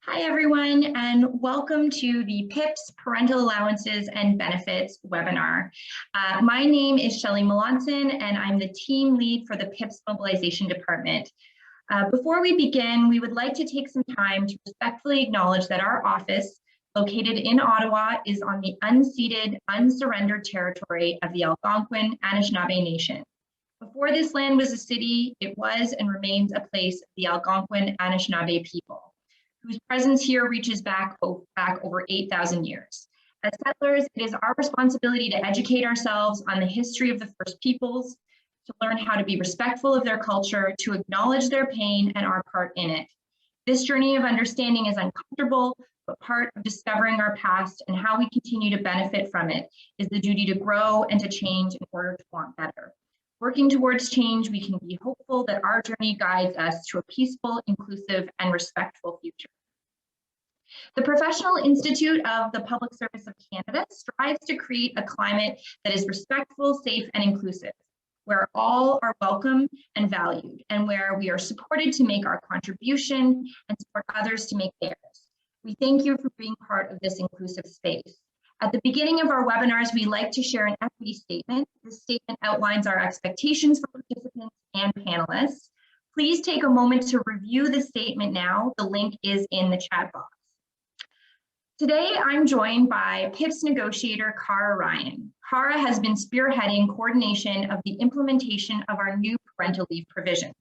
Hi, everyone, and welcome to the PIPS Parental Allowances and Benefits webinar. My name is Shelley Melanson, and I'm the team lead for the PIPS Mobilization Department. Before we begin, we would like to take some time to respectfully acknowledge that our office, located in Ottawa, is on the unceded, unsurrendered territory of the Algonquin Anishinaabe Nation. Before this land was a city, it was and remains a place of the Algonquin Anishinaabe people, whose presence here reaches back over 8,000 years. As settlers, it is our responsibility to educate ourselves on the history of the First Peoples, to learn how to be respectful of their culture, to acknowledge their pain and our part in it. This journey of understanding is uncomfortable, but part of discovering our past and how we continue to benefit from it is the duty to grow and to change in order to want better. Working towards change, we can be hopeful that our journey guides us to a peaceful, inclusive, and respectful future. The Professional Institute of the Public Service of Canada strives to create a climate that is respectful, safe, and inclusive, where all are welcome and valued, and where we are supported to make our contribution and support others to make theirs. We thank you for being part of this inclusive space. At the beginning of our webinars, we like to share an equity statement. This statement outlines our expectations for participants and panelists. Please take a moment to review the statement now. The link is in the chat box. Today, I'm joined by PIPSC Negotiator Cara Ryan. Cara has been spearheading coordination of the implementation of our new parental leave provisions.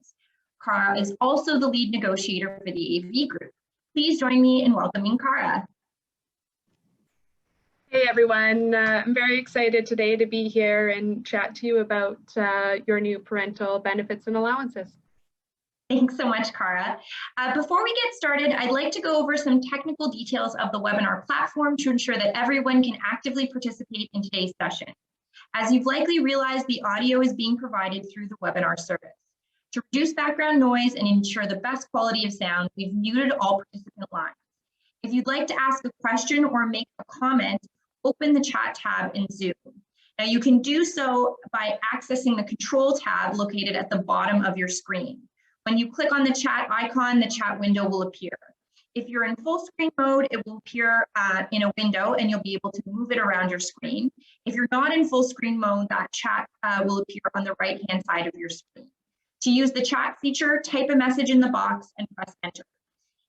Cara is also the lead negotiator for the AV group. Please join me in welcoming Cara. Hey everyone, I'm very excited today to be here and chat to you about your new parental benefits and allowances. Thanks so much, Cara. Before we get started, I'd like to go over some technical details of the webinar platform to ensure that everyone can actively participate in today's session. As you've likely realized, the audio is being provided through the webinar service. To reduce background noise and ensure the best quality of sound, we've muted all participant lines. If you'd like to ask a question or make a comment, open the chat tab in Zoom. Now you can do so by accessing the control tab located at the bottom of your screen. When you click on the chat icon, the chat window will appear. If you're in full screen mode, it will appear in a window and you'll be able to move it around your screen. If you're not in full screen mode, that chat will appear on the right-hand side of your screen. To use the chat feature, type a message in the box and press enter.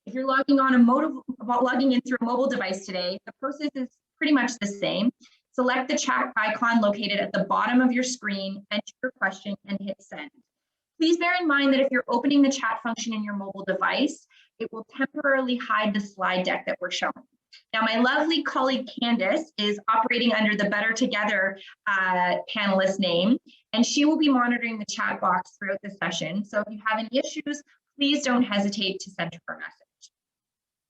If you're logging in through a mobile device today, the process is pretty much the same. Select the chat icon located at the bottom of your screen, enter your question, and hit send. Please bear in mind that if you're opening the chat function in your mobile device, it will temporarily hide the slide deck that we're showing. Now, my lovely colleague Candace is operating under the Better Together panelist name, and she will be monitoring the chat box throughout the session. So if you have any issues, please don't hesitate to send her a message.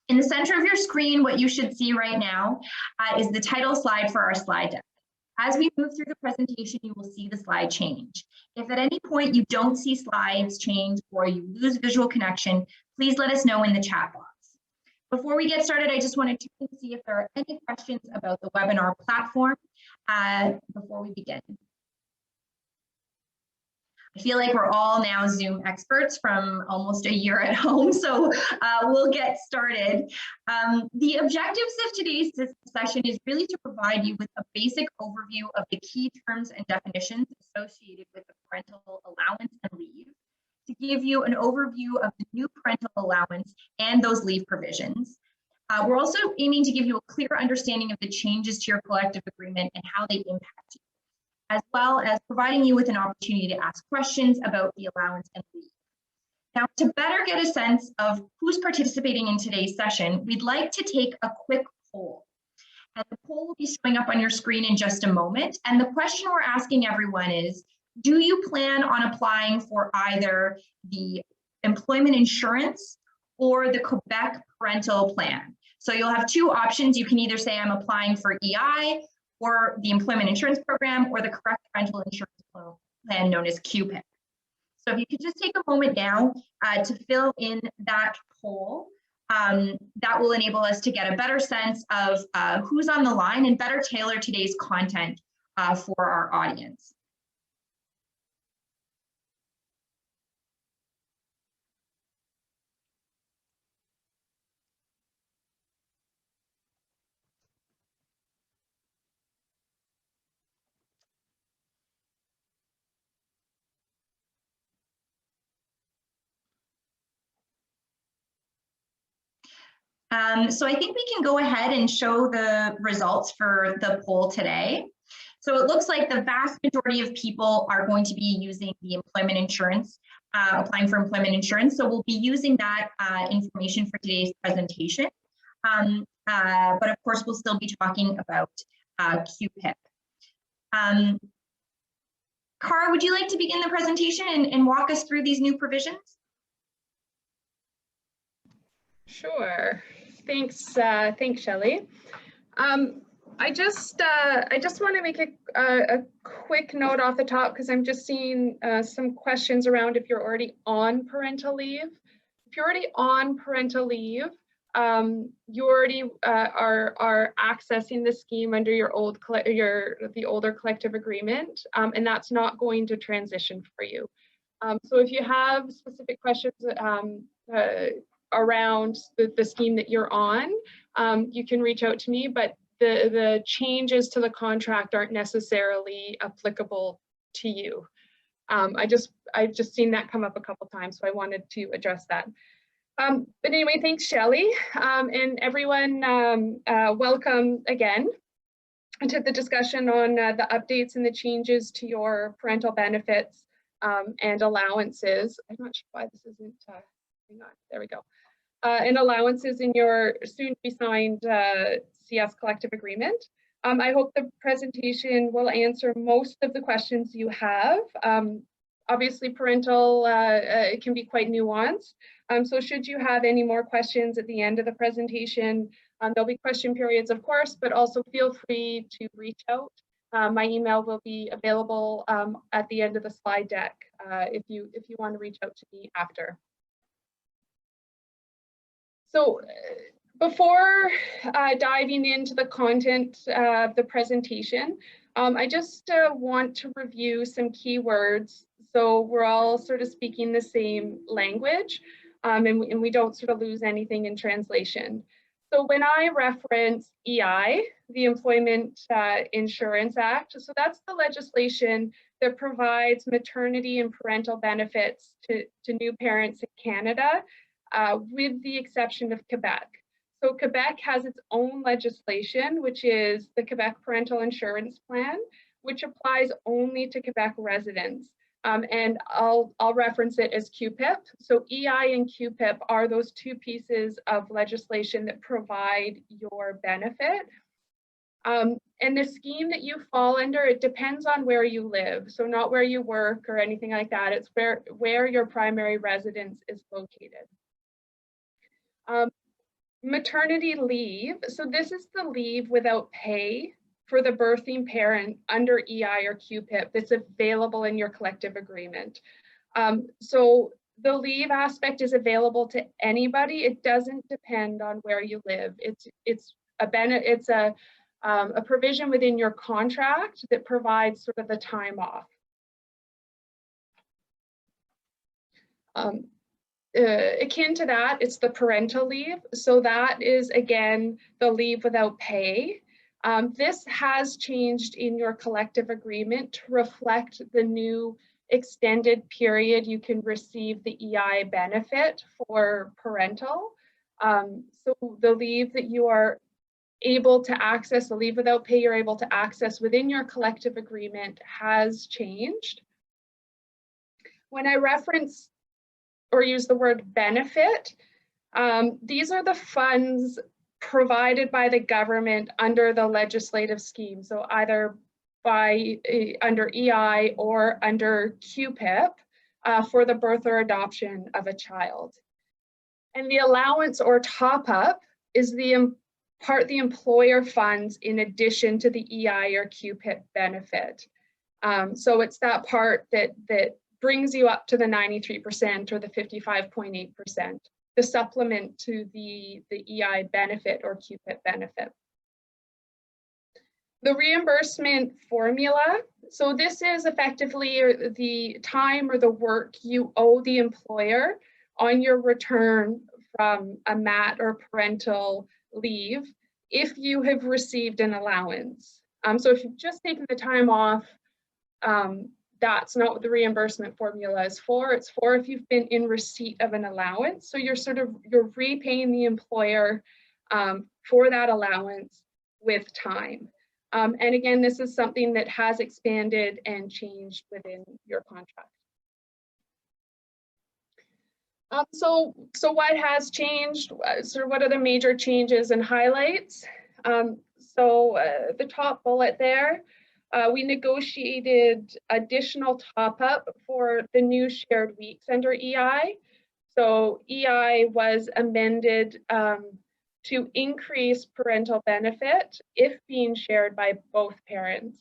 In the center of your screen, what you should see right now is the title slide for our slide deck. As we move through the presentation, you will see the slide change. If at any point you don't see slides change or you lose visual connection, please let us know in the chat box. Before we get started, I just wanted to see if there are any questions about the webinar platform before we begin. I feel like we're all now Zoom experts from almost a year at home, so we'll get started. The objectives of today's session is really to provide you with a basic overview of the key terms and definitions associated with the parental allowance and leave, to give you an overview of the new parental allowance and those leave provisions. We're also aiming to give you a clear understanding of the changes to your collective agreement and how they impact you, as well as providing you with an opportunity to ask questions about the allowance and leave. Now, to better get a sense of who's participating in today's session, we'd like to take a quick poll. And the poll will be showing up on your screen in just a moment. And the question we're asking everyone is, do you plan on applying for either the employment insurance or the Quebec parental plan? So you'll have two options. You can either say I'm applying for EI, or the employment insurance program, or the correct parental insurance plan known as QPIC. So if you could just take a moment now to fill in that poll, that will enable us to get a better sense of who's on the line and better tailor today's content for our audience. So I think we can go ahead and show the results for the poll today. So it looks like the vast majority of people are going to be using the employment insurance, applying for employment insurance. So we'll be using that information for today's presentation. But of course, we'll still be talking about QPIP. Cara, would you like to begin the presentation and walk us through these new provisions? Sure. Thanks, Shelley. I just want to make a quick note off the top because I'm just seeing some questions around if you're already on parental leave. If you're already on parental leave, you already are accessing the scheme under your the older collective agreement, and that's not going to transition for you. So if you have specific questions around the scheme that you're on, you can reach out to me, but the changes to the contract aren't necessarily applicable to you. I've just seen that come up a couple times, so I wanted to address that. But anyway, thanks, Shelley, and everyone, welcome again to the discussion on the updates and the changes to your parental benefits and allowances. I'm not sure why this isn't, hang on, there we go. And allowances in your soon-to-be signed CS collective agreement. I hope the presentation will answer most of the questions you have. Obviously, parental it can be quite nuanced. So should you have any more questions at the end of the presentation, there'll be question periods, of course, but also feel free to reach out. My email will be available at the end of the slide deck if you want to reach out to me after. So before diving into the content of the presentation, I just want to review some keywords so we're all sort of speaking the same language and we don't sort of lose anything in translation. So when I reference EI, the Employment Insurance Act, so that's the legislation that provides maternity and parental benefits to new parents in Canada, with the exception of Quebec. So Quebec has its own legislation, which is the Quebec Parental Insurance Plan, which applies only to Quebec residents. And I'll reference it as QPIP. So EI and QPIP are those two pieces of legislation that provide your benefit. And the scheme that you fall under, it depends on where you live. So not where you work or anything like that. It's where your primary residence is located. Maternity leave. So this is the leave without pay for the birthing parent under EI or QPIP that's available in your collective agreement. So the leave aspect is available to anybody. It doesn't depend on where you live. It's a provision within your contract that provides sort of the time off. Akin to that, it's the parental leave. So that is, again, the leave without pay. This has changed in your collective agreement to reflect the new extended period you can receive the EI benefit for parental. So the leave that you are able to access, the leave without pay you're able to access within your collective agreement has changed. When I reference or use the word benefit, these are the funds provided by the government under the legislative scheme. So either under EI or under QPIP for the birth or adoption of a child. And the allowance or top up is the part the employer funds in addition to the EI or QPIP benefit. So it's that part that brings you up to the 93% or the 55.8%. The supplement to the EI benefit or QPIP benefit. The reimbursement formula. So this is effectively the time or the work you owe the employer on your return from a mat or parental leave if you have received an allowance. So if you've just taken the time off, that's not what the reimbursement formula is for. It's for if you've been in receipt of an allowance. So you're repaying the employer for that allowance with time. And again, this is something that has expanded and changed within your contract. So what has changed? So what are the major changes and highlights? The top bullet there, we negotiated additional top-up for the new shared weeks under EI. So EI was amended to increase parental benefit if being shared by both parents.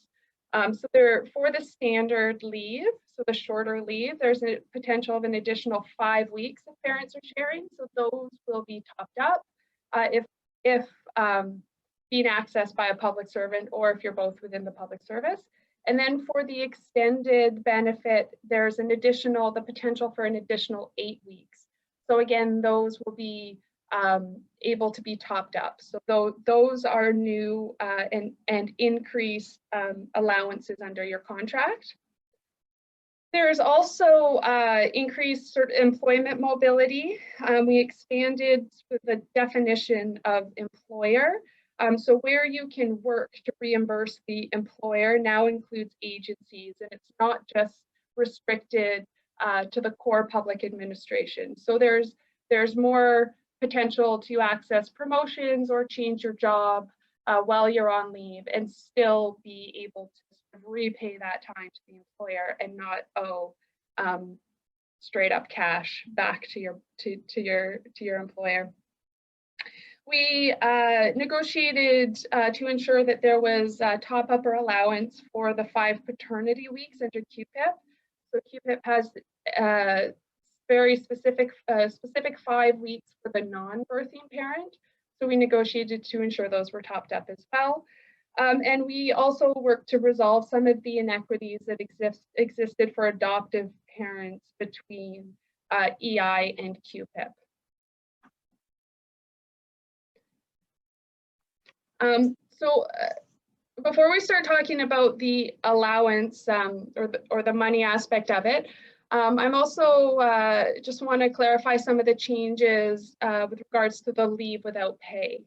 So for the standard leave, so the shorter leave, there's a potential of an additional 5 weeks if parents are sharing. So those will be topped up if being accessed by a public servant or if you're both within the public service. And then for the extended benefit, there's the potential for an additional 8 weeks. So again, those will be able to be topped up. So those are new and increased allowances under your contract. There's also increased sort of employment mobility. We expanded the definition of employer. So where you can work to reimburse the employer now includes agencies, and it's not just restricted to the core public administration. So there's more potential to access promotions or change your job while you're on leave and still be able to repay that time to the employer and not owe straight up cash back to your employer. We negotiated to ensure that there was a top-up or allowance for the 5 paternity weeks under QPIP. So QPIP has very specific 5 weeks for the non-birthing parent. So we negotiated to ensure those were topped up as well. And we also worked to resolve some of the inequities that existed for adoptive parents between EI and QPIP. Before we start talking about the allowance or the money aspect of it, I'm also just want to clarify some of the changes with regards to the leave without pay.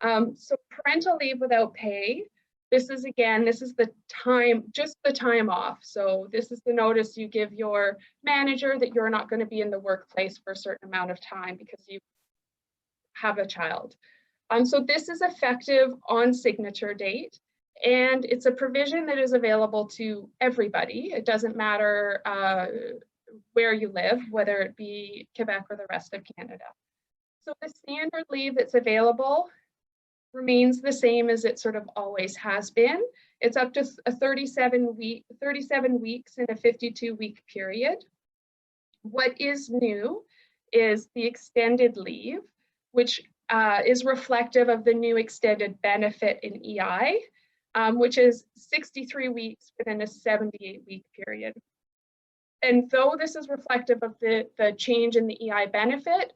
So parental leave without pay, this is the time, just the time off. So this is the notice you give your manager that you're not going to be in the workplace for a certain amount of time because you have a child. So this is effective on signature date, and it's a provision that is available to everybody. It doesn't matter where you live, whether it be Quebec or the rest of Canada. So the standard leave that's available remains the same as it sort of always has been. It's up to a 37 weeks in a 52-week period. What is new is the extended leave, which is reflective of the new extended benefit in EI, which is 63 weeks within a 78-week period. And though this is reflective of the change in the EI benefit,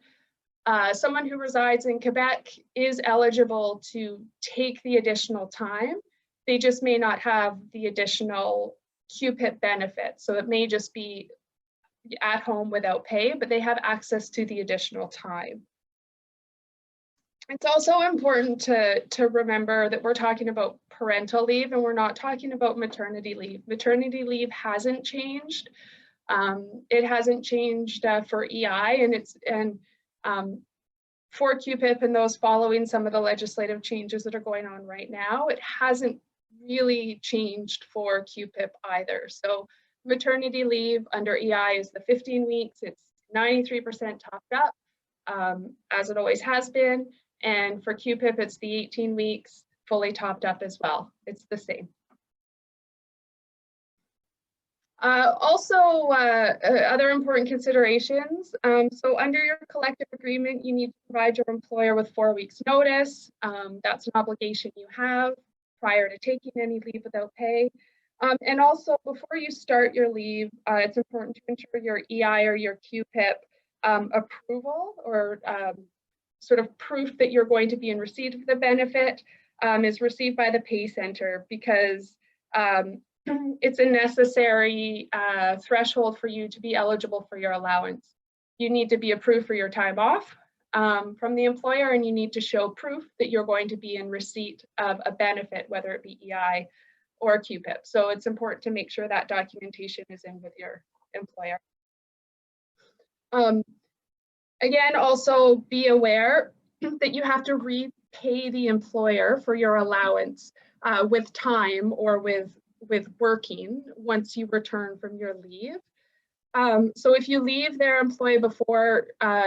someone who resides in Quebec is eligible to take the additional time. They just may not have the additional QPIP benefit. So it may just be at home without pay, but they have access to the additional time. It's also important to remember that we're talking about parental leave and we're not talking about maternity leave. Maternity leave hasn't changed. It hasn't changed for EI, and for QPIP and those following some of the legislative changes that are going on right now, it hasn't really changed for QPIP either. So maternity leave under EI is the 15 weeks. It's 93% topped up, as it always has been. And for QPIP, it's the 18 weeks fully topped up as well. It's the same. Other important considerations. So under your collective agreement, you need to provide your employer with 4 weeks notice. That's an obligation you have prior to taking any leave without pay. And also before you start your leave, it's important to ensure your EI or your QPIP approval or sort of proof that you're going to be in receipt of the benefit is received by the pay center, because it's a necessary threshold for you to be eligible for your allowance. You need to be approved for your time off, from the employer, and you need to show proof that you're going to be in receipt of a benefit, whether it be EI or QPIP. So it's important to make sure that documentation is in with your employer. Again, also be aware that you have to repay the employer for your allowance with time or with working once you return from your leave. So if you leave their employee before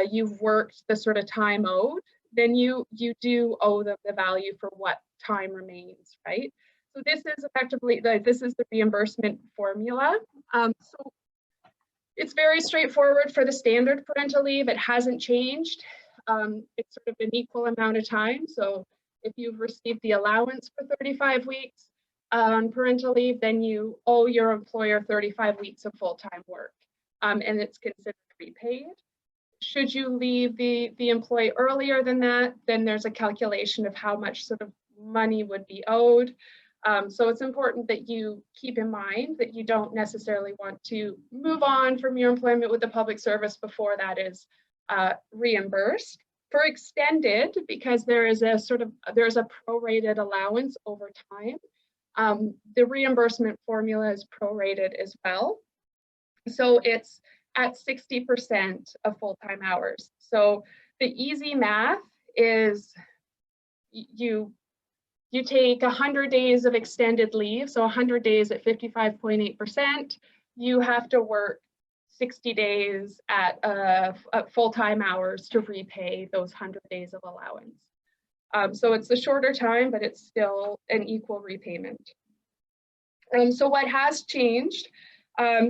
you've worked the sort of time owed, then you do owe them the value for what time remains, right? So this is effectively, this is the reimbursement formula. So it's very straightforward for the standard parental leave. It hasn't changed. It's sort of an equal amount of time. So if you've received the allowance for 35 weeks on parental leave, then you owe your employer 35 weeks of full-time work, and it's considered repaid. Should you leave the employee earlier than that, then there's a calculation of how much sort of money would be owed. So it's important that you keep in mind that you don't necessarily want to move on from your employment with the public service before that is reimbursed. For extended, because there's a prorated allowance over time, the reimbursement formula is prorated as well. So it's at 60% of full-time hours. So the easy math is you take 100 days of extended leave, so 100 days at 55.8%, you have to work 60 days at full-time hours to repay those 100 days of allowance. So it's a shorter time, but it's still an equal repayment. So what has changed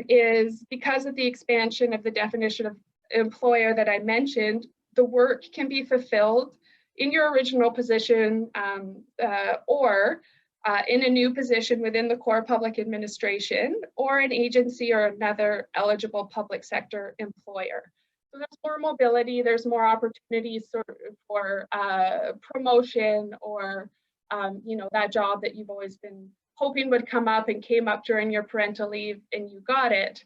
is because of the expansion of the definition of employer that I mentioned, the work can be fulfilled in your original position or in a new position within the core public administration or an agency or another eligible public sector employer. So there's more mobility, there's more opportunities for promotion or that job that you've always been hoping would come up and came up during your parental leave and you got it.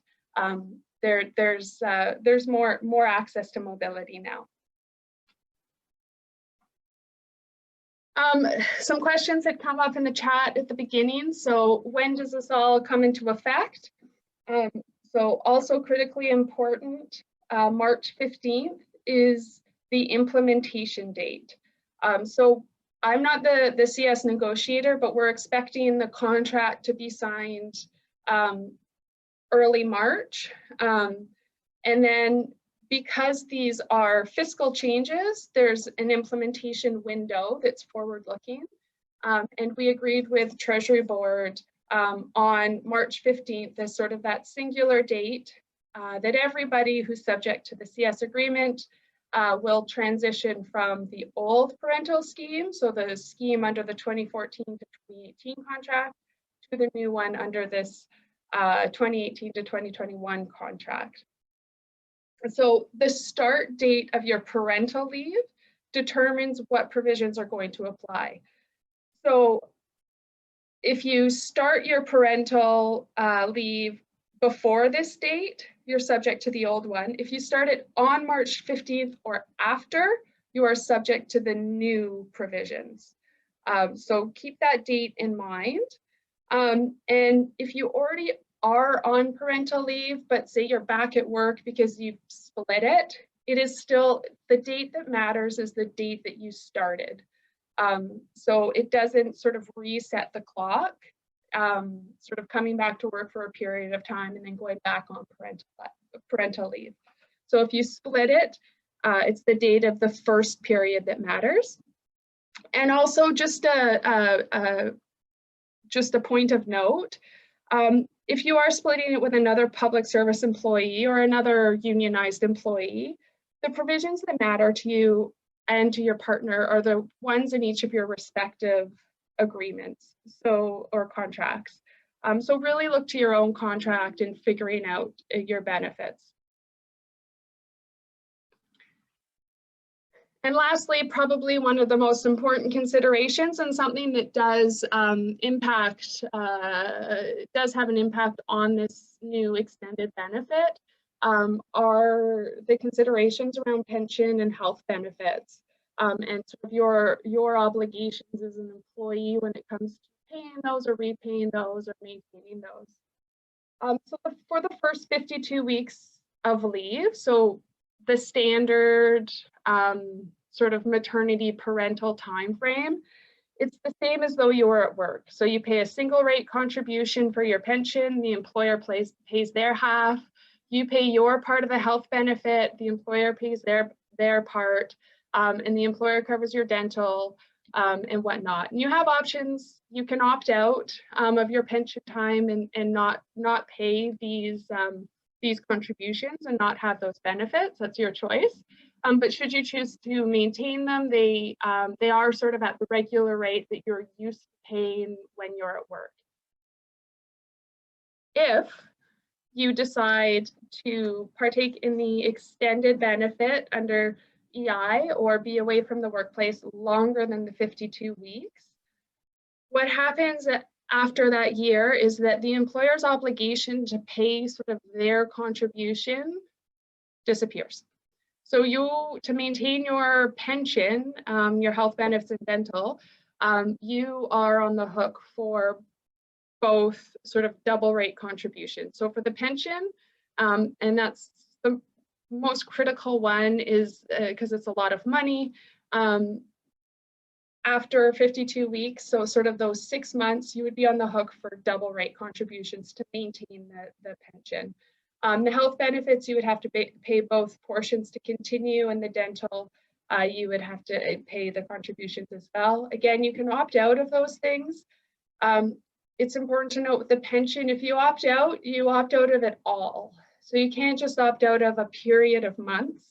There's more access to mobility now. Some questions that come up in the chat at the beginning. So when does this all come into effect? So also critically important, March 15th is the implementation date. So I'm not the CS negotiator, but we're expecting the contract to be signed early March. And then because these are fiscal changes, there's an implementation window that's forward-looking. And we agreed with Treasury Board on March 15th as sort of that singular date that everybody who's subject to the CS agreement will transition from the old parental scheme, so the scheme under the 2014 to 2018 contract, to the new one under this 2018 to 2021 contract. So the start date of your parental leave determines what provisions are going to apply. So if you start your parental leave before this date, you're subject to the old one. If you start it on March 15th or after, you are subject to the new provisions. So keep that date in mind. And if you already are on parental leave, but say you're back at work because you've split it, it is still, the date that matters is the date that you started. So it doesn't sort of reset the clock, sort of coming back to work for a period of time and then going back on parental leave. So if you split it, it's the date of the first period that matters. And also just a point of note, if you are splitting it with another public service employee or another unionized employee, the provisions that matter to you and to your partner are the ones in each of your respective agreements, or contracts. So really look to your own contract in figuring out your benefits. And lastly, probably one of the most important considerations, and something that does have an impact on this new extended benefit, are the considerations around pension and health benefits, and sort of your obligations as an employee when it comes to paying those or repaying those or maintaining those. So for the first 52 weeks of leave, so the standard sort of maternity parental time frame, it's the same as though you were at work. So you pay a single rate contribution for your pension, the employer pays their half, you pay your part of the health benefit, the employer pays their part, and the employer covers your dental and whatnot. And you have options. You can opt out of your pension time and not pay these contributions and not have those benefits. That's your choice. But should you choose to maintain them, they are sort of at the regular rate that you're used to paying when you're at work. If you decide to partake in the extended benefit under EI or be away from the workplace longer than the 52 weeks, what happens after that year is that the employer's obligation to pay sort of their contribution disappears. So to maintain your pension, your health benefits and dental, you are on the hook for both sort of double rate contributions. So for the pension, and that's the most critical one is because it's a lot of money, after 52 weeks, so sort of those 6 months, you would be on the hook for double rate contributions to maintain the pension. The health benefits, you would have to pay both portions to continue, and the dental, you would have to pay the contributions as well. Again, you can opt out of those things. It's important to note with the pension, if you opt out, you opt out of it all. So you can't just opt out of a period of months.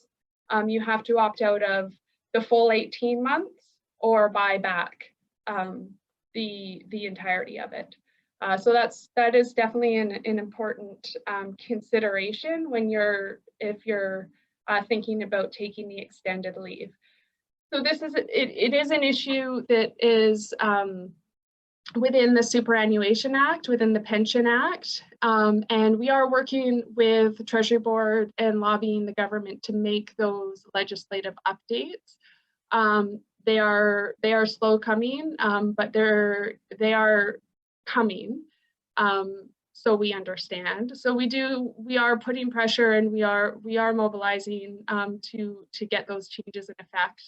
You have to opt out of the full 18 months or buy back the entirety of it. So that is definitely an important consideration when if you're thinking about taking the extended leave. So it is an issue that is within the Superannuation Act, within the Pension Act, and we are working with the Treasury Board and lobbying the government to make those legislative updates. They are slow coming, but they are coming. So we understand. So we are putting pressure, and we are mobilizing to get those changes in effect,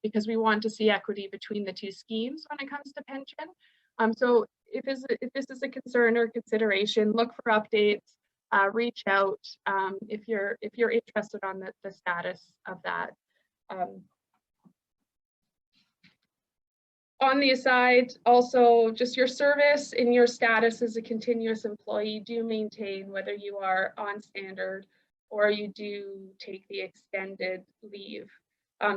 because we want to see equity between the two schemes when it comes to pension. So if this is a concern or consideration, look for updates, reach out if you're interested on the status of that. On the aside, also just your service and your status as a continuous employee do maintain whether you are on standard or you do take the extended leave.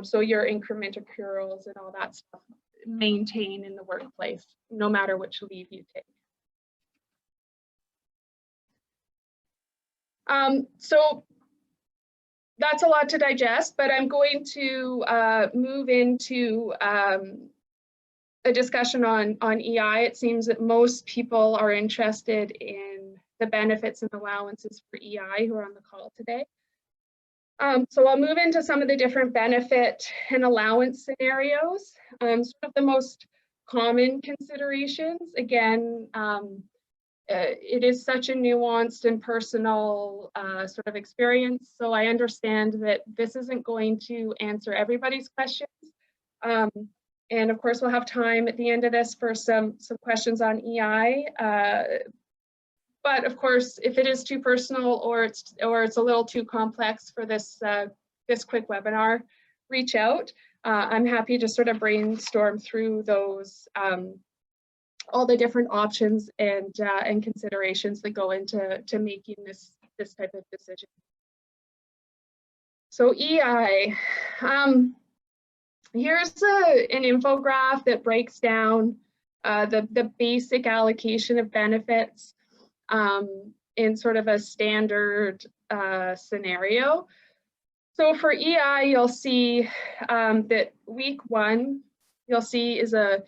So your increment accruals and all that stuff maintain in the workplace, no matter which leave you take. So that's a lot to digest, but I'm going to move into a discussion on EI. It seems that most people are interested in the benefits and allowances for EI who are on the call today. So I'll move into some of the different benefit and allowance scenarios. Sort of the most common considerations. Again, it is such a nuanced and personal sort of experience, so I understand that this isn't going to answer everybody's questions. And of course, we'll have time at the end of this for some questions on EI. But of course, if it is too personal or it's a little too complex for this quick webinar, reach out. I'm happy to sort of brainstorm through those, all the different options and considerations that go into making this type of decision. So EI. Here's an infographic that breaks down the basic allocation of benefits in sort of a standard scenario. So for EI, you'll see that week 1, you'll see is a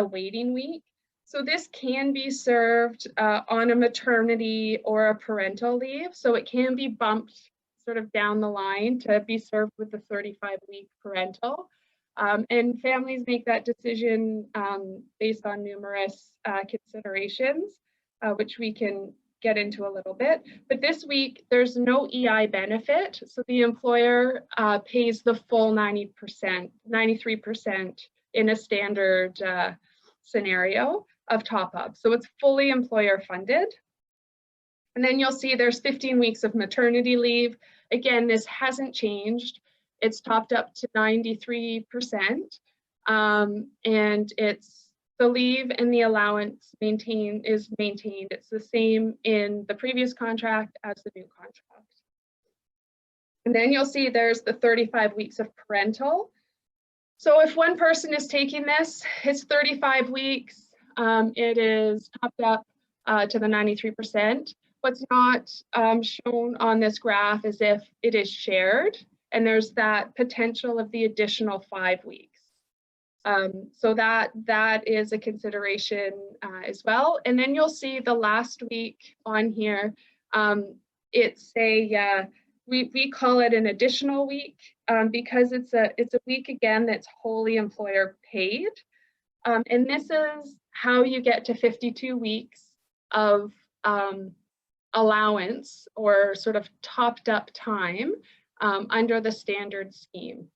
waiting week. So this can be served on a maternity or a parental leave. So it can be bumped sort of down the line to be served with the 35-week parental. And families make that decision based on numerous considerations, which we can get into a little bit. But this week, there's no EI benefit. So the employer pays the full 90%, 93% in a standard scenario of top up. So it's fully employer funded. And then you'll see there's 15 weeks of maternity leave. Again, this hasn't changed. It's topped up to 93%. And it's the leave and the allowance is maintained. It's the same in the previous contract as the new contract. And then you'll see there's the 35 weeks of parental. So if one person is taking this, it's 35 weeks. It is topped up to the 93%. What's not shown on this graph is if it is shared, and there's that potential of the additional 5 weeks. So that is a consideration as well. And then you'll see the last week on here, it's we call it an additional week because it's a week again that's wholly employer paid. And this is how you get to 52 weeks of allowance or sort of topped up time under the standard scheme.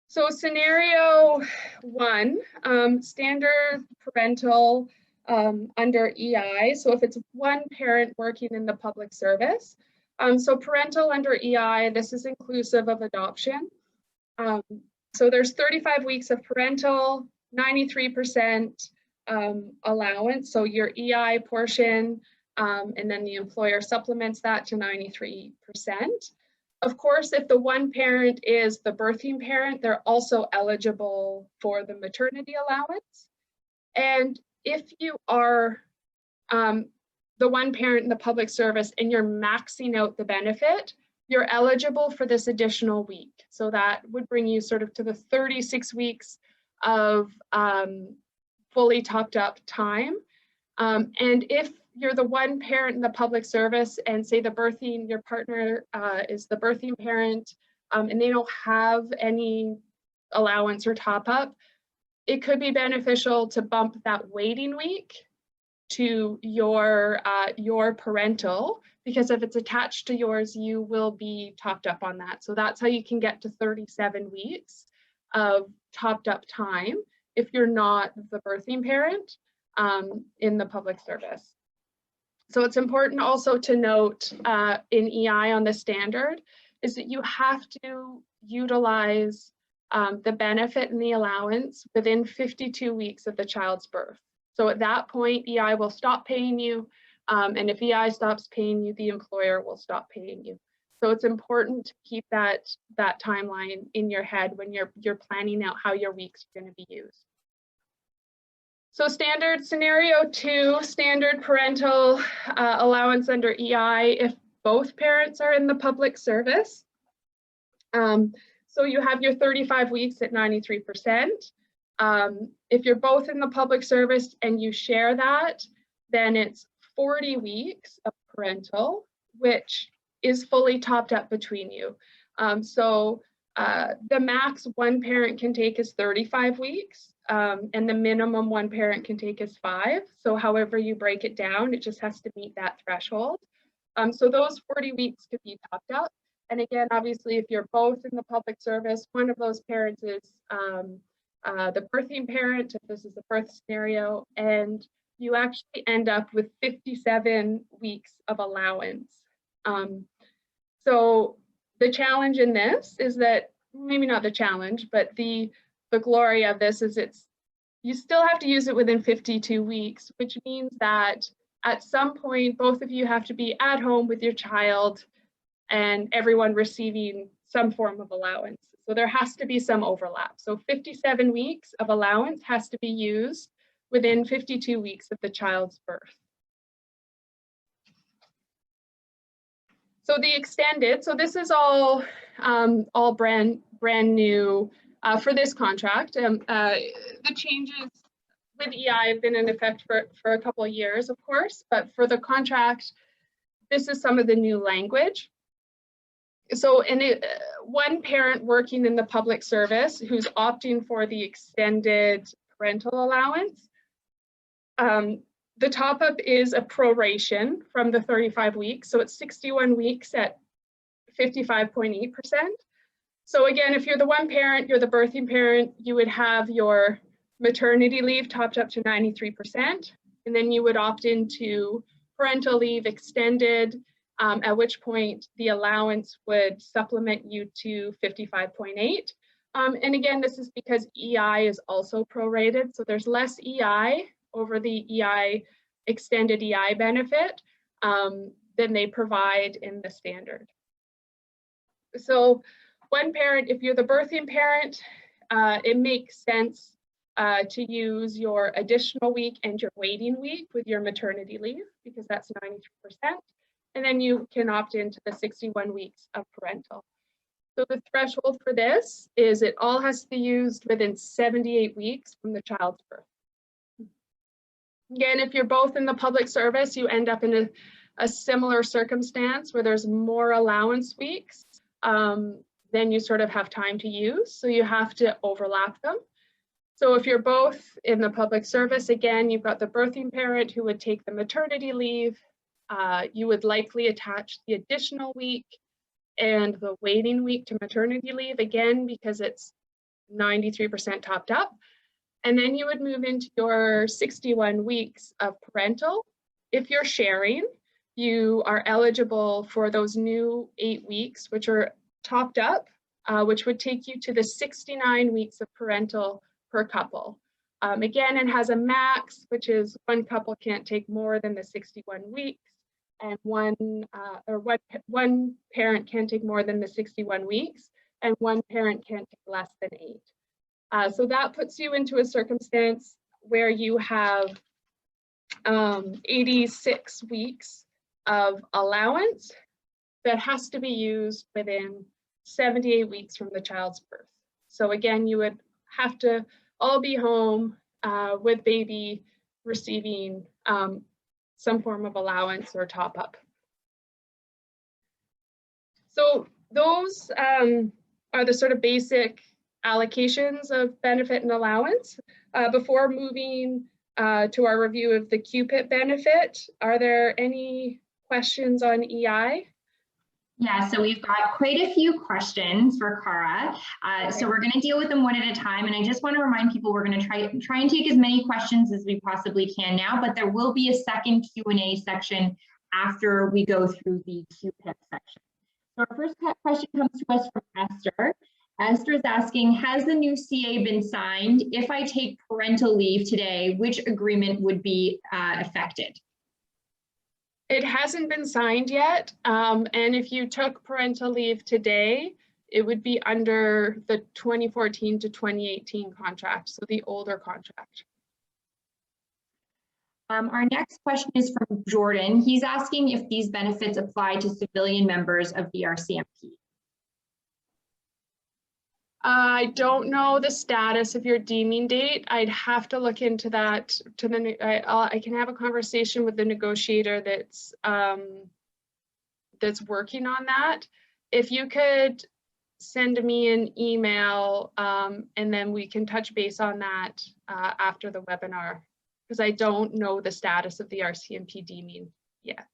So scenario 1, standard parental under EI. So if it's one parent working in the public service. So parental under EI, this is inclusive of adoption. So there's 35 weeks of parental, 93% allowance. So your EI portion, and then the employer supplements that to 93%. Of course, if the one parent is the birthing parent, they're also eligible for the maternity allowance. And if you are the one parent in the public service and you're maxing out the benefit, you're eligible for this additional week. So that would bring you sort of to the 36 weeks of fully topped up time. And if you're the one parent in the public service and say your partner is the birthing parent and they don't have any allowance or top up, it could be beneficial to bump that waiting week to your parental, because if it's attached to yours, you will be topped up on that. So that's how you can get to 37 weeks of topped up time if you're not the birthing parent in the public service. So it's important also to note in EI on the standard is that you have to utilize the benefit and the allowance within 52 weeks of the child's birth. So at that point, EI will stop paying you. And if EI stops paying you, the employer will stop paying you. So it's important to keep that timeline in your head when you're planning out how your weeks are going to be used. So standard scenario 2, standard parental allowance under EI if both parents are in the public service. So you have your 35 weeks at 93%. If you're both in the public service and you share that, then it's 40 weeks of parental, which is fully topped up between you. So the max one parent can take is 35 weeks, and the minimum one parent can take is 5. So however you break it down, it just has to meet that threshold. So those 40 weeks could be topped up. And again, obviously, if you're both in the public service, one of those parents is the birthing parent, if this is the birth scenario, and you actually end up with 57 weeks of allowance. So the challenge in this is that, maybe not the challenge, but the glory of this is you still have to use it within 52 weeks, which means that at some point, both of you have to be at home with your child and everyone receiving some form of allowance. So there has to be some overlap. So 57 weeks of allowance has to be used within 52 weeks of the child's birth. So the extended, so this is all brand new for this contract. The changes with EI have been in effect for a couple of years, of course, but for the contract, this is some of the new language. So one parent working in the public service who's opting for the extended parental allowance, the top up is a proration from the 35 weeks. So it's 61 weeks at 55.8%. So again, if you're the one parent, you're the birthing parent, you would have your maternity leave topped up to 93%, and then you would opt into parental leave extended, at which point the allowance would supplement you to 55.8. And again, this is because EI is also prorated, so there's less EI over the EI extended EI benefit than they provide in the standard. So one parent, if you're the birthing parent, it makes sense to use your additional week and your waiting week with your maternity leave, because that's 93%. And then you can opt into the 61 weeks of parental. So the threshold for this is it all has to be used within 78 weeks from the child's birth. Again, if you're both in the public service, you end up in a similar circumstance where there's more allowance weeks, then you sort of have time to use. So you have to overlap them. So if you're both in the public service, again, you've got the birthing parent who would take the maternity leave. You would likely attach the additional week and the waiting week to maternity leave, again, because it's 93% topped up. And then you would move into your 61 weeks of parental. If you're sharing, you are eligible for those new 8 weeks, which are topped up, which would take you to the 69 weeks of parental per couple. Again, it has a max, which is one couple can't take more than the 61 weeks, and one parent can't take more than the 61 weeks, and one parent can't take less than 8. So that puts you into a circumstance where you have 86 weeks of allowance that has to be used within 78 weeks from the child's birth. So again, you would have to all be home with baby receiving some form of allowance or top up. So those are the sort of basic allocations of benefit and allowance. Before moving to our review of the QPIP benefit, are there any questions on EI? Yeah, so we've got quite a few questions for Cara. So we're going to deal with them one at a time. And I just want to remind people we're going to try and take as many questions as we possibly can now, but there will be a second Q&A section after we go through the QPIP section. So our first question comes to us from Esther. Esther is asking, has the new CA been signed? If I take parental leave today, which agreement would be affected? It hasn't been signed yet, and if you took parental leave today, it would be under the 2014 to 2018 contract, so the older contract. Our next question is from Jordan. He's asking if these benefits apply to civilian members of the RCMP. I don't know the status of your deeming date. I'd have to look into that. I can have a conversation with the negotiator that's working on that. If you could send me an email and then we can touch base on that after the webinar, because I don't know the status of the RCMP deeming yet.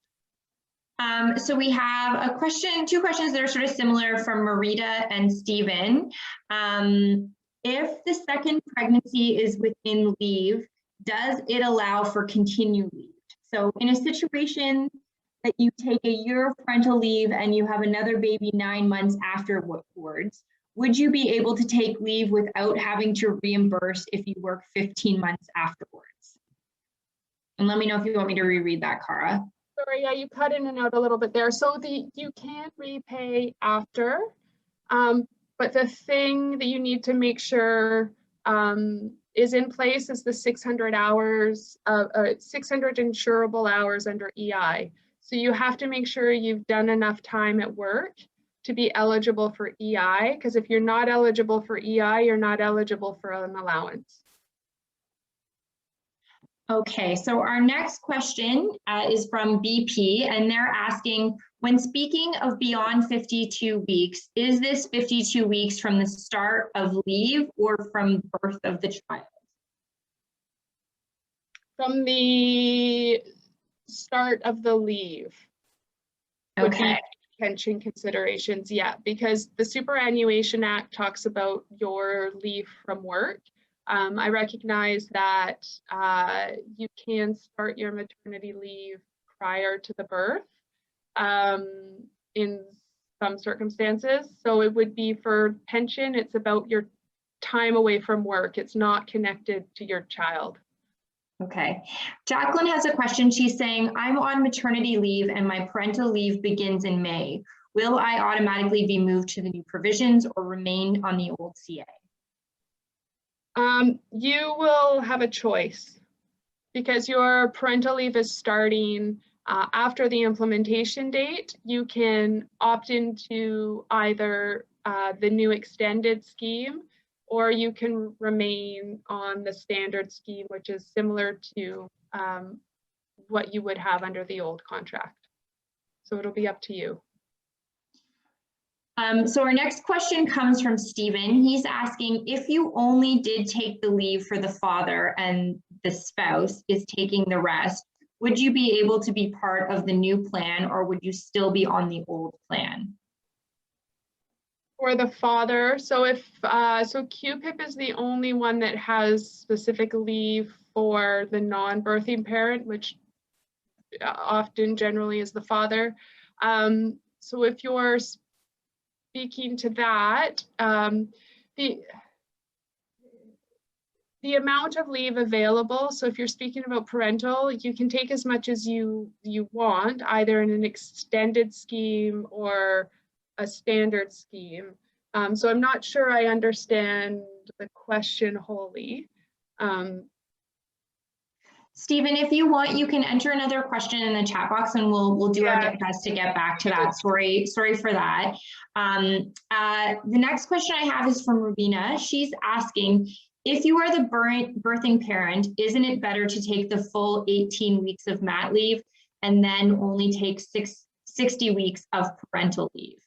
So we have a question, two questions that are sort of similar from Marita and Stephen. If the second pregnancy is within leave, does it allow for continued leave? So in a situation that you take a year of parental leave and you have another baby 9 months afterwards, would you be able to take leave without having to reimburse if you work 15 months afterwards? And let me know if you want me to reread that, Cara. Sorry, yeah, you cut in and out a little bit there. So you can repay after, but the thing that you need to make sure is in place is the 600 hours, 600 insurable hours under EI. So you have to make sure you've done enough time at work to be eligible for EI, because if you're not eligible for EI, you're not eligible for an allowance. Okay, so our next question is from BP, and they're asking, when speaking of beyond 52 weeks, is this 52 weeks from the start of leave or from birth of the child? From the start of the leave. Okay. Pension considerations, yeah, because the Superannuation Act talks about your leave from work. I recognize that you can start your maternity leave prior to the birth in some circumstances. So it would be for pension, it's about your time away from work. It's not connected to your child. Okay. Jacqueline has a question. She's saying, I'm on maternity leave and my parental leave begins in May. Will I automatically be moved to the new provisions or remain on the old CA? You will have a choice because your parental leave is starting after the implementation date. You can opt into either the new extended scheme, or you can remain on the standard scheme, which is similar to what you would have under the old contract. So it'll be up to you. So our next question comes from Stephen. He's asking, if you only did take the leave for the father and the spouse is taking the rest, would you be able to be part of the new plan, or would you still be on the old plan? For the father, so if so QPIP is the only one that has specific leave for the non-birthing parent, which often generally is the father. So if you're speaking to that, the amount of leave available, so if you're speaking about parental, you can take as much as you want, either in an extended scheme or a standard scheme. So I'm not sure I understand the question wholly. Stephen, if you want, you can enter another question in the chat box and we'll do our best to get back to that. Sorry for that. The next question I have is from Rubina. She's asking, if you are the birthing parent, isn't it better to take the full 18 weeks of mat leave and then only take 60 weeks of parental leave?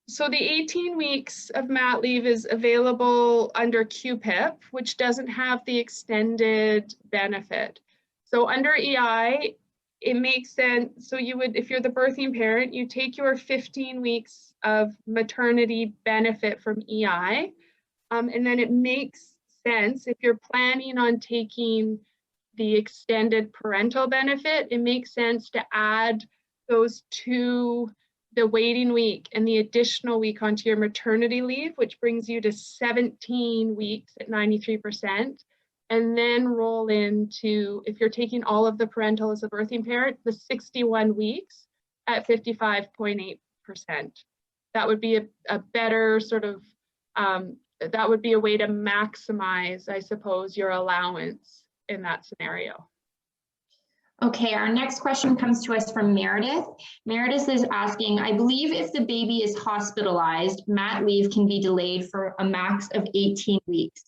So the 18 weeks of mat leave is available under QPIP, which doesn't have the extended benefit. So under EI, it makes sense. So you would, if you're the birthing parent, you take your 15 weeks of maternity benefit from EI, and then it makes sense if you're planning on taking the extended parental benefit, it makes sense to add those two, the waiting week and the additional week onto your maternity leave, which brings you to 17 weeks at 93%, and then roll into, if you're taking all of the parental as a birthing parent, the 61 weeks at 55.8%. That would be a better sort of, that would be a way to maximize, I suppose, your allowance in that scenario. Okay, our next question comes to us from Meredith. Meredith is asking, I believe if the baby is hospitalized, mat leave can be delayed for a max of 18 weeks.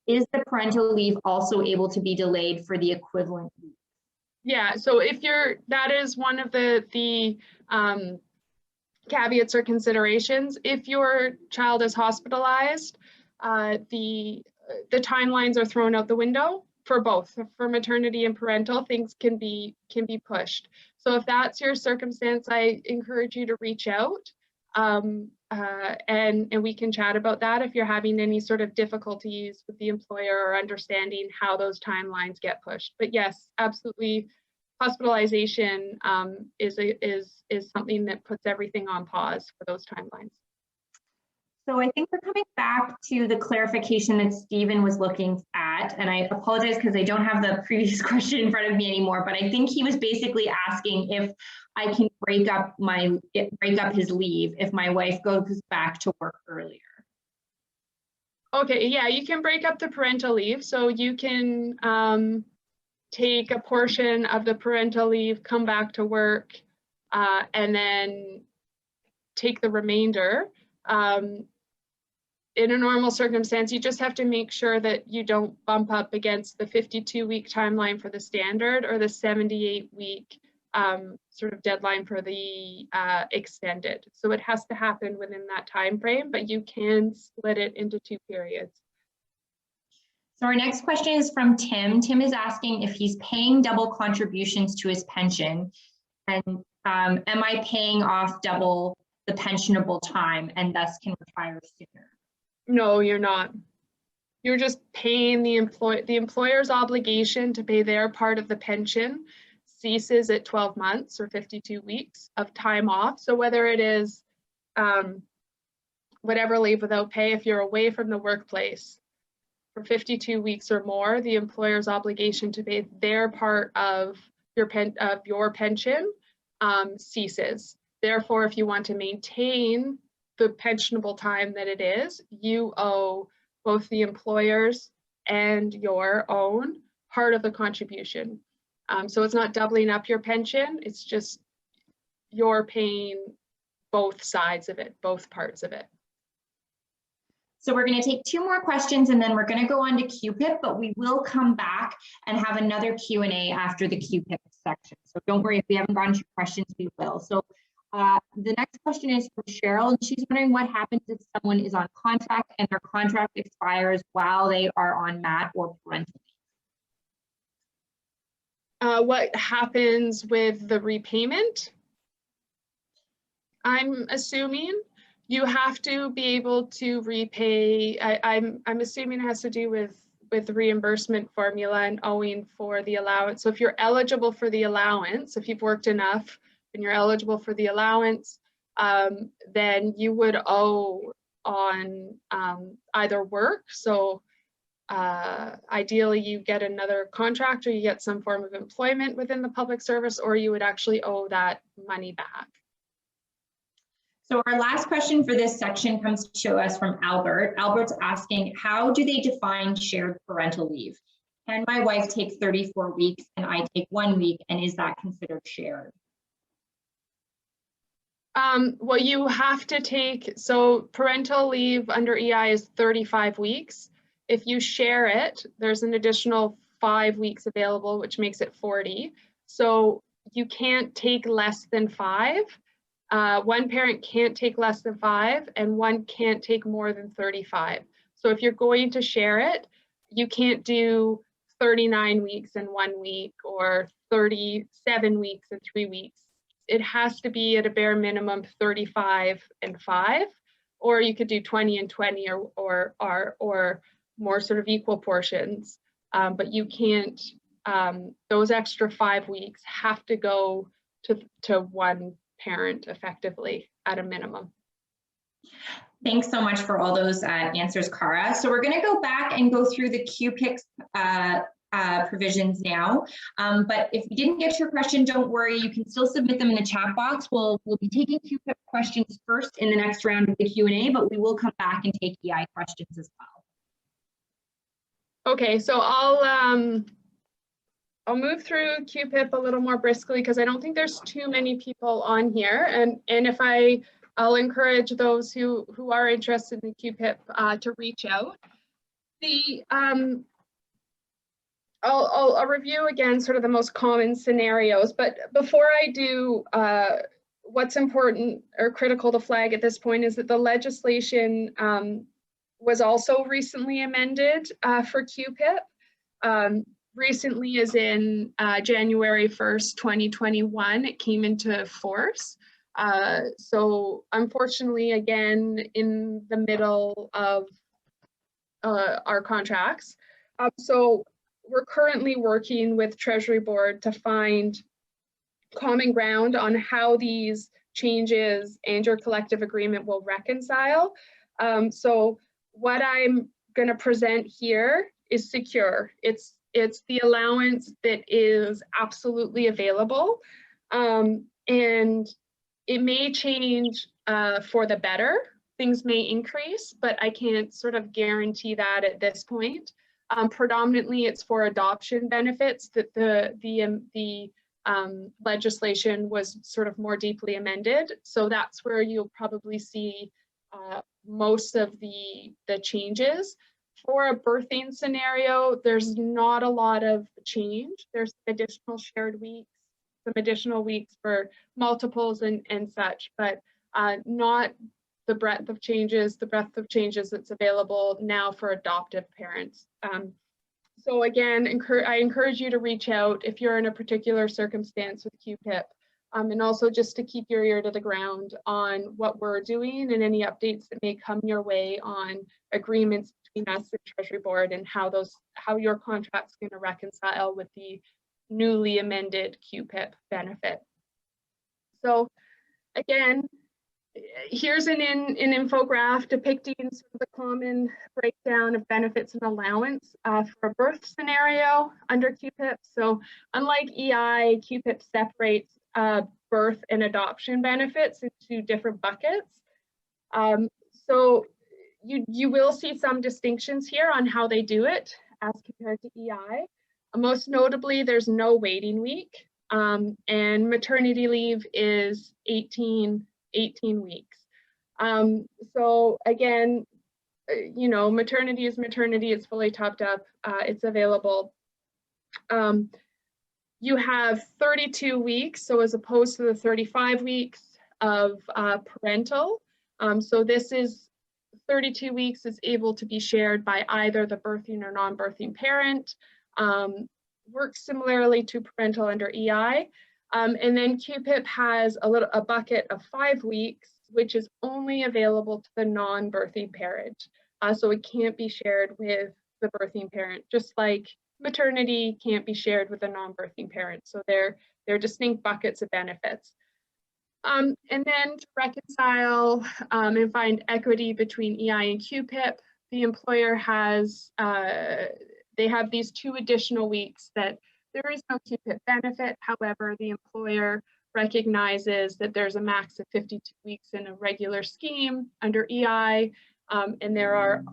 Is the parental leave also able to be delayed for the equivalent week? Yeah, so if you're, that is one of the caveats or considerations. If your child is hospitalized, the timelines are thrown out the window. For both, for maternity and parental, things can be pushed. So if that's your circumstance, I encourage you to reach out and we can chat about that if you're having any sort of difficulties with the employer or understanding how those timelines get pushed. But yes, absolutely, hospitalization is something that puts everything on pause for those timelines. So I think we're coming back to the clarification that Stephen was looking at, and I apologize because I don't have the previous question in front of me anymore, but I think he was basically asking if I can break up his leave if my wife goes back to work earlier. Okay, yeah, you can break up the parental leave. So you can take a portion of the parental leave, come back to work, and then take the remainder. In a normal circumstance, you just have to make sure that you don't bump up against the 52-week timeline for the standard or the 78-week sort of deadline for the extended. So it has to happen within that time frame, but you can split it into 2 periods. So our next question is from Tim. Tim is asking if he's paying double contributions to his pension, and am I paying off double the pensionable time and thus can retire sooner? No, you're not. You're just paying the employer's obligation to pay their part of the pension ceases at 12 months or 52 weeks of time off. So whether it is whatever leave without pay, if you're away from the workplace for 52 weeks or more, the employer's obligation to pay their part of your pension ceases. Therefore, if you want to maintain the pensionable time that it is, you owe both the employer's and your own part of the contribution. So it's not doubling up your pension, it's just you're paying both sides of it, both parts of it. So we're going to take 2 more questions and then we're going to go on to QPIP, but we will come back and have another Q&A after the QPIP section. So don't worry, if we haven't gotten to your questions, we will. So the next question is from Cheryl, and she's wondering what happens if someone is on contract and their contract expires while they are on mat or parental leave. What happens with the repayment? I'm assuming you have to be able to repay. I'm assuming it has to do with the reimbursement formula and owing for the allowance. So if you're eligible for the allowance, if you've worked enough and you're eligible for the allowance, then you would owe on either work. So ideally you get another contract or you get some form of employment within the public service, or you would actually owe that money back. So our last question for this section comes to us from Albert. Albert's asking, how do they define shared parental leave? Can my wife take 34 weeks and I take 1 week, and is that considered shared? Well, you have to take, so parental leave under EI is 35 weeks. If you share it, there's an additional 5 weeks available, which makes it 40. So you can't take less than 5. One parent can't take less than 5, and one can't take more than 35. So if you're going to share it, you can't do 39 weeks in 1 week or 37 weeks in 3 weeks. It has to be at a bare minimum 35 and 5, or you could do 20 and 20 or more sort of equal portions. But you can't, those extra 5 weeks have to go to one parent effectively at a minimum. Thanks so much for all those answers, Cara. So we're going to go back and go through the QPIPS provisions now. But if you didn't get your question, don't worry, you can still submit them in the chat box. We'll be taking QPIP questions first in the next round of the Q&A, but we will come back and take EI questions as well. Okay, so I'll move through QPIP a little more briskly because I don't think there's too many people on here, and if I'll encourage those who are interested in QPIP to reach out. I'll review again sort of the most common scenarios, but before I do, what's important or critical to flag at this point is that the legislation was also recently amended for QPIP. Recently, as in January 1st, 2021, it came into force. So unfortunately, again, in the middle of our contracts. So we're currently working with Treasury Board to find common ground on how these changes and your collective agreement will reconcile. So what I'm going to present here is secure. It's the allowance that is absolutely available, and it may change for the better. Things may increase, but I can't sort of guarantee that at this point. Predominantly, it's for adoption benefits that the legislation was sort of more deeply amended. So that's where you'll probably see most of the changes. For a birthing scenario, there's not a lot of change. There's additional shared weeks, some additional weeks for multiples and such, but not the breadth of changes that's available now for adoptive parents. So again, I encourage you to reach out if you're in a particular circumstance with QPIP, and also just to keep your ear to the ground on what we're doing and any updates that may come your way on agreements between us and Treasury Board, and how your contract's going to reconcile with the newly amended QPIP benefit. So again, here's an infographic depicting sort of the common breakdown of benefits and allowance for a birth scenario under QPIP. So unlike EI, QPIP separates birth and adoption benefits into different buckets. So you will see some distinctions here on how they do it as compared to EI. Most notably, there's no waiting week, and maternity leave is 18 weeks. So again, you know, maternity is maternity, it's fully topped up, it's available. You have 32 weeks, so as opposed to the 35 weeks of parental. So this is 32 weeks is able to be shared by either the birthing or non-birthing parent. Works similarly to parental under EI. And then QPIP has a bucket of 5 weeks, which is only available to the non-birthing parent. So it can't be shared with the birthing parent, just like maternity can't be shared with a non-birthing parent. So they're distinct buckets of benefits. And then to reconcile and find equity between EI and QPIP, the employer has, they have these 2 additional weeks that there is no QPIP benefit. However, the employer recognizes that there's a max of 52 weeks in a regular scheme under EI, and there are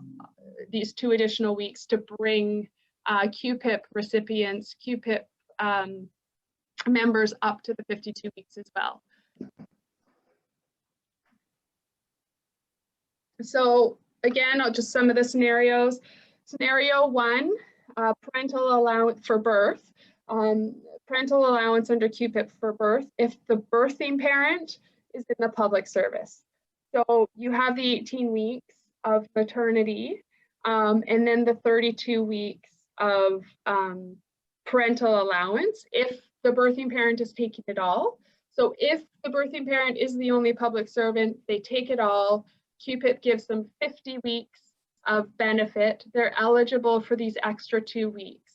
these 2 additional weeks to bring QPIP recipients, QPIP members up to the 52 weeks as well. So again, just some of the scenarios. Scenario 1, parental allowance for birth. Parental allowance under QPIP for birth if the birthing parent is in the public service. So you have the 18 weeks of maternity, and then the 32 weeks of parental allowance if the birthing parent is taking it all. So if the birthing parent is the only public servant, they take it all. QPIP gives them 50 weeks of benefit. They're eligible for these extra 2 weeks,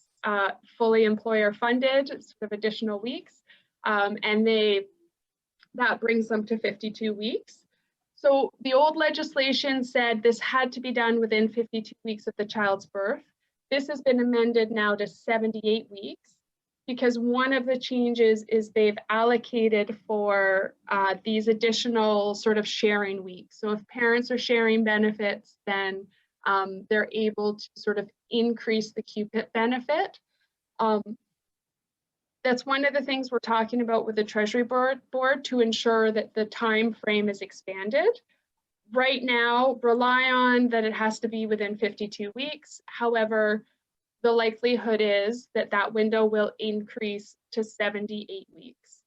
fully employer funded, sort of additional weeks, and that brings them to 52 weeks. So the old legislation said this had to be done within 52 weeks of the child's birth. This has been amended now to 78 weeks, because one of the changes is they've allocated for these additional sort of sharing weeks. So if parents are sharing benefits, then they're able to sort of increase the QPIP benefit. That's one of the things we're talking about with the Treasury Board to ensure that the time frame is expanded. Right now, rely on that it has to be within 52 weeks. However, the likelihood is that that window will increase to 78 weeks.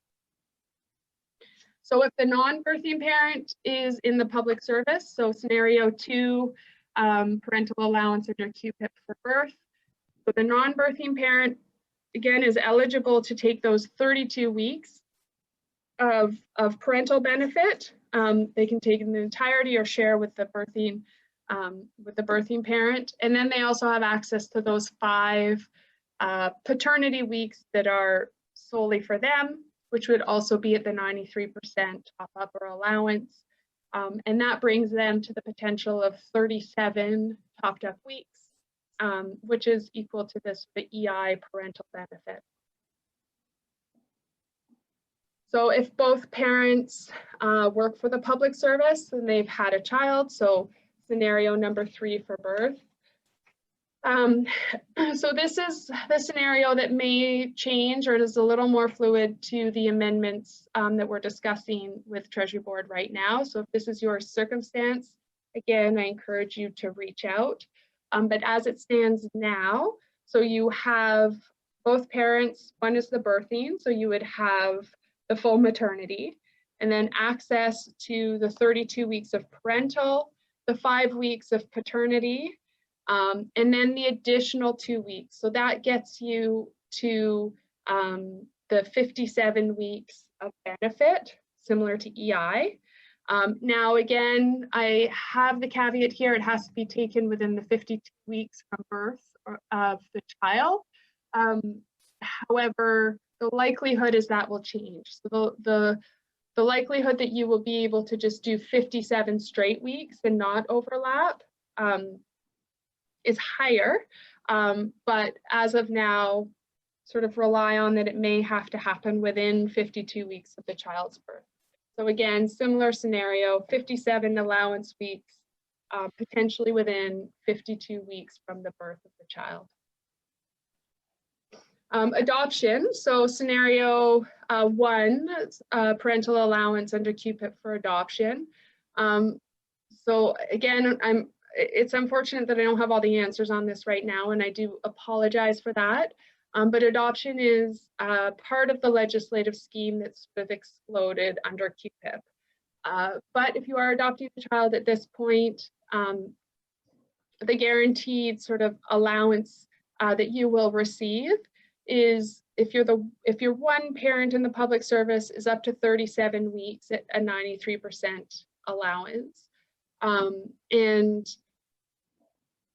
So if the non-birthing parent is in the public service, so scenario 2, parental allowance under QPIP for birth. So the non-birthing parent, again, is eligible to take those 32 weeks of parental benefit. They can take in the entirety or share with the birthing parent. And then they also have access to those 5 paternity weeks that are solely for them, which would also be at the 93% top up or allowance. And that brings them to the potential of 37 topped up weeks, which is equal to the EI parental benefit. So if both parents work for the public service and they've had a child, so scenario number 3 for birth, So this is the scenario that may change or is a little more fluid to the amendments that we're discussing with Treasury Board right now. So if this is your circumstance, again, I encourage you to reach out. But as it stands now, so you have both parents, one is the birthing, so you would have the full maternity, and then access to the 32 weeks of parental, the 5 weeks of paternity, and then the additional 2 weeks. So that gets you to the 57 weeks of benefit, similar to EI. Now, again, I have the caveat here, it has to be taken within the 52 weeks from birth of the child. However, the likelihood is that will change. So the likelihood that you will be able to just do 57 straight weeks and not overlap is higher, but as of now, sort of rely on that it may have to happen within 52 weeks of the child's birth. So again, similar scenario, 57 allowance weeks, potentially within 52 weeks from the birth of the child. Adoption, so scenario 1, parental allowance under QPIP for adoption. So again, it's unfortunate that I don't have all the answers on this right now, and I do apologize for that. But adoption is part of the legislative scheme that's sort of exploded under QPIP. But if you are adopting a child at this point, the guaranteed sort of allowance that you will receive is, if you're one parent in the public service, is up to 37 weeks at a 93% allowance. And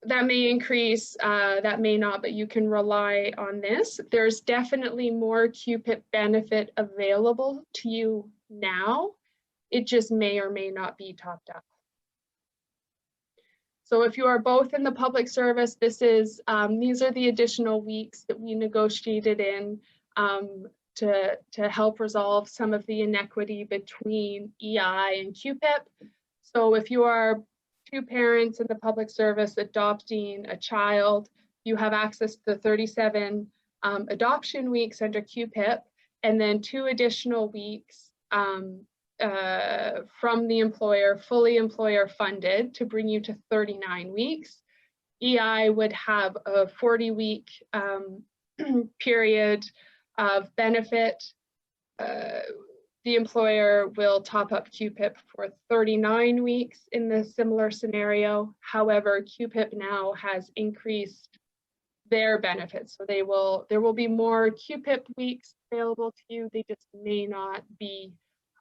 that may increase, that may not, but you can rely on this. There's definitely more QPIP benefit available to you now. It just may or may not be topped up. So if you are both in the public service, this is these are the additional weeks that we negotiated in to help resolve some of the inequity between EI and QPIP. So if you are 2 parents in the public service adopting a child, you have access to 37 adoption weeks under QPIP, and then 2 additional weeks from the employer, fully employer funded, to bring you to 39 weeks. EI would have a 40-week period of benefit. The employer will top up QPIP for 39 weeks in the similar scenario. However, QPIP now has increased their benefits, so there will be more QPIP weeks available to you. They just may not be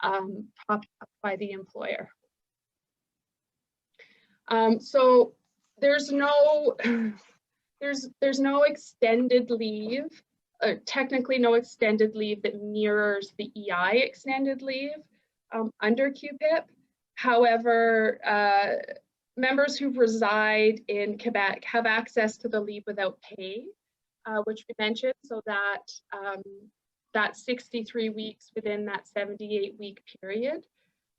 topped up by the employer. So there's no extended leave. Technically no extended leave that mirrors the EI extended leave under QPIP. However, members who reside in Quebec have access to the leave without pay, which we mentioned, so that that 63 weeks within that 78-week period,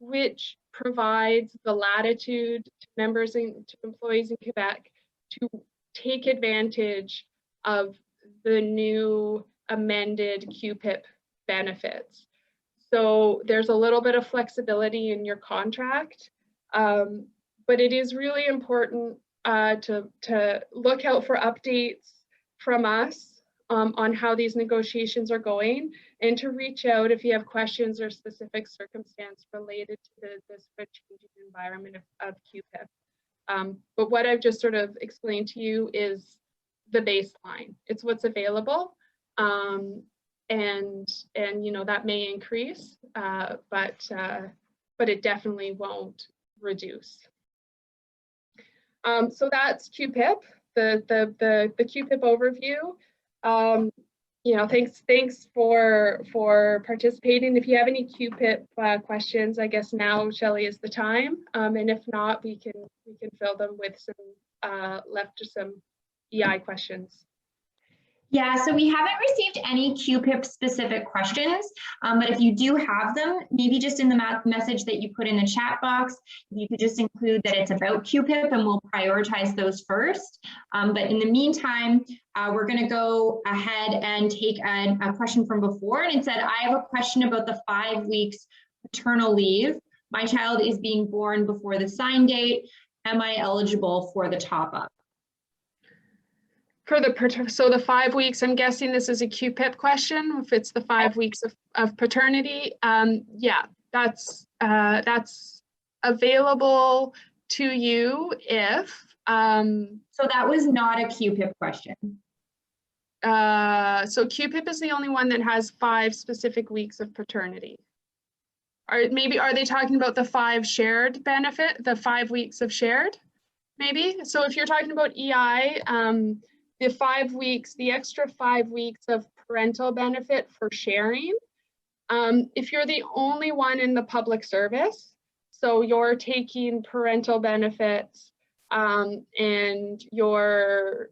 which provides the latitude to members and to employees in Quebec to take advantage of the new amended QPIP benefits. So there's a little bit of flexibility in your contract, but it is really important to look out for updates from us on how these negotiations are going, and to reach out if you have questions or specific circumstance related to this changing environment of QPIP. But what I've just sort of explained to you is the baseline. It's what's available, and you know, that may increase, but it definitely won't reduce. So that's QPIP, the QPIP overview. You know, thanks for participating. If you have any QPIP questions, I guess now, Shelley, is the time. And if not, we can fill them with some some EI questions. Yeah, so we haven't received any QPIP specific questions, but if you do have them, maybe just in the message that you put in the chat box, you could just include that it's about QPIP and we'll prioritize those first. But in the meantime, we're going to go ahead and take a question from before, and it said, I have a question about the 5 weeks paternal leave. My child is being born before the sign date. Am I eligible for the top up? For the 5 weeks, I'm guessing this is a QPIP question. If it's the 5 weeks of paternity, yeah, that's available to you if. So that was not a QPIP question. So QPIP is the only one that has 5 specific weeks of paternity. Are they talking about the 5 shared benefit, the 5 weeks of shared? Maybe. So if you're talking about EI, the 5 weeks, the extra 5 weeks of parental benefit for sharing, if you're the only one in the public service, so you're taking parental benefits and you're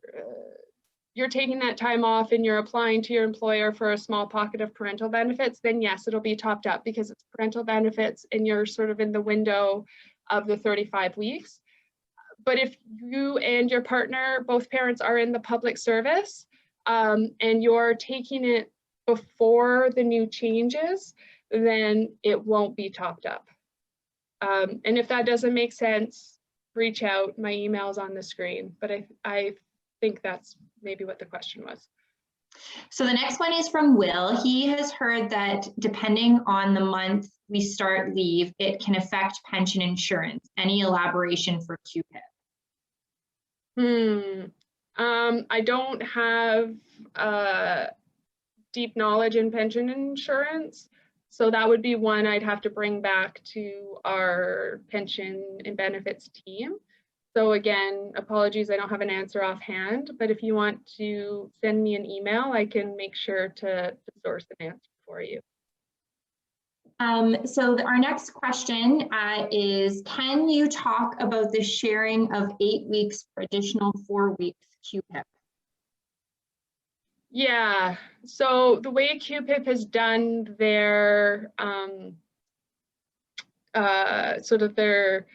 taking that time off and you're applying to your employer for a small pocket of parental benefits, then yes, it'll be topped up because it's parental benefits and you're sort of in the window of the 35 weeks. But if you and your partner, both parents, are in the public service and you're taking it before the new changes, then it won't be topped up. And if that doesn't make sense, reach out. My email's on the screen, but I think that's maybe what the question was. So the next one is from Will. He has heard that depending on the month we start leave, it can affect pension insurance. Any elaboration for QPIP? I don't have deep knowledge in pension insurance, so that would be one I'd have to bring back to our pension and benefits team. So again, apologies, I don't have an answer offhand, but if you want to send me an email, I can make sure to source an answer for you. So our next question is, can you talk about the sharing of 8 weeks for additional 4 weeks QPIP? Yeah, so the way QPIP has done their sort of their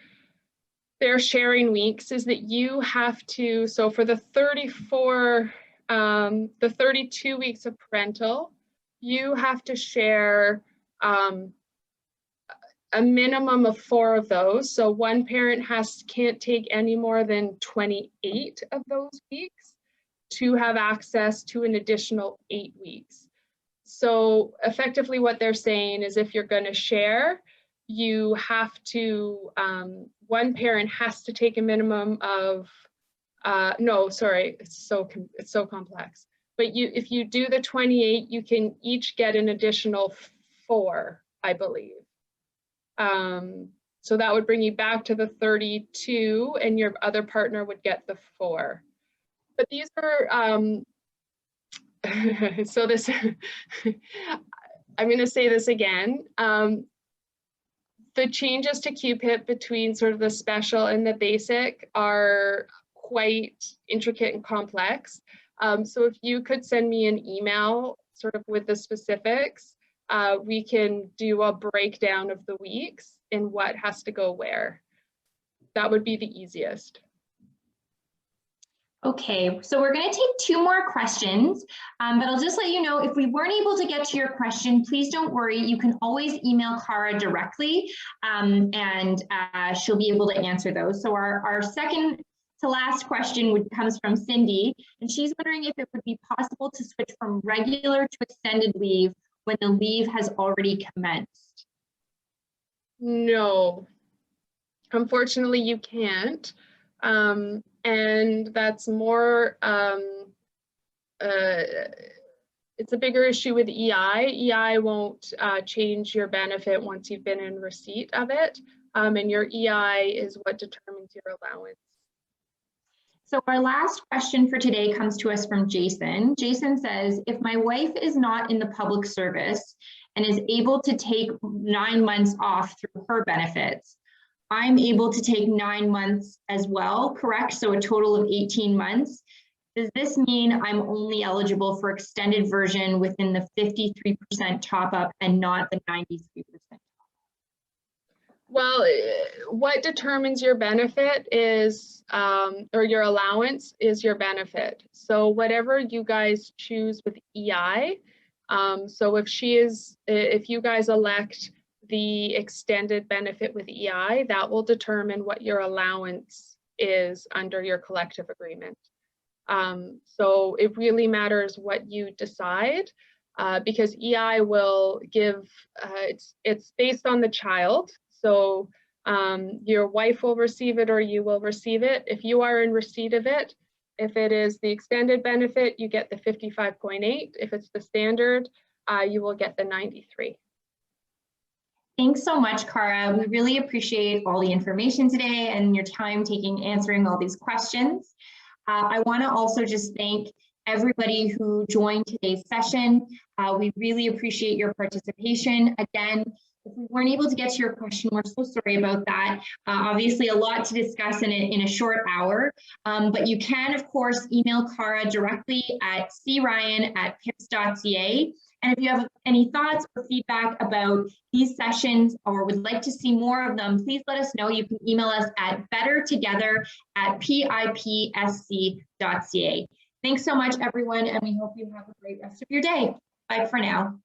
sharing weeks is that you have to, so for the 32 weeks of parental, you have to share a minimum of 4 of those. So one parent can't take any more than 28 of those weeks to have access to an additional 8 weeks. So effectively what they're saying is if you're going to share, you have to, one parent has to take a minimum of, no, sorry, it's so complex. But if you do the 28, you can each get an additional 4, I believe. So that would bring you back to the 32 and your other partner would get the 4. But these are, so this, I'm going to say this again. The changes to QPIP between sort of the special and the basic are quite intricate and complex. So if you could send me an email sort of with the specifics, we can do a breakdown of the weeks and what has to go where. That would be the easiest. Okay, so we're going to take 2 more questions, but I'll just let you know if we weren't able to get to your question, please don't worry. You can always email Cara directly and she'll be able to answer those. So our second to last question comes from Cindy, and she's wondering if it would be possible to switch from regular to extended leave when the leave has already commenced. No, unfortunately you can't. And that's more, it's a bigger issue with EI. EI won't change your benefit once you've been in receipt of it. And your EI is what determines your allowance. So our last question for today comes to us from Jason. Jason says, if my wife is not in the public service and is able to take 9 months off through her benefits, I'm able to take 9 months as well, correct? So a total of 18 months. Does this mean I'm only eligible for extended version within the 53% top up and not the 93%? Well, what determines your benefit is, or your allowance is your benefit. So whatever you guys choose with EI, so if you guys elect the extended benefit with EI, that will determine what your allowance is under your collective agreement. So it really matters what you decide, because EI will give, it's based on the child. So your wife will receive it or you will receive it. If you are in receipt of it, if it is the extended benefit, you get the 55.8. If it's the standard, you will get the 93. Thanks so much, Cara. We really appreciate all the information today and your time answering all these questions. I want to also just thank everybody who joined today's session. We really appreciate your participation. Again, if we weren't able to get to your question, we're so sorry about that. Obviously, a lot to discuss in a short hour, but you can, of course, email Cara directly at cryan@pips.ca. And if you have any thoughts or feedback about these sessions or would like to see more of them, please let us know. You can email us at bettertogether@pipsc.ca. Thanks so much, everyone, and we hope you have a great rest of your day. Bye for now.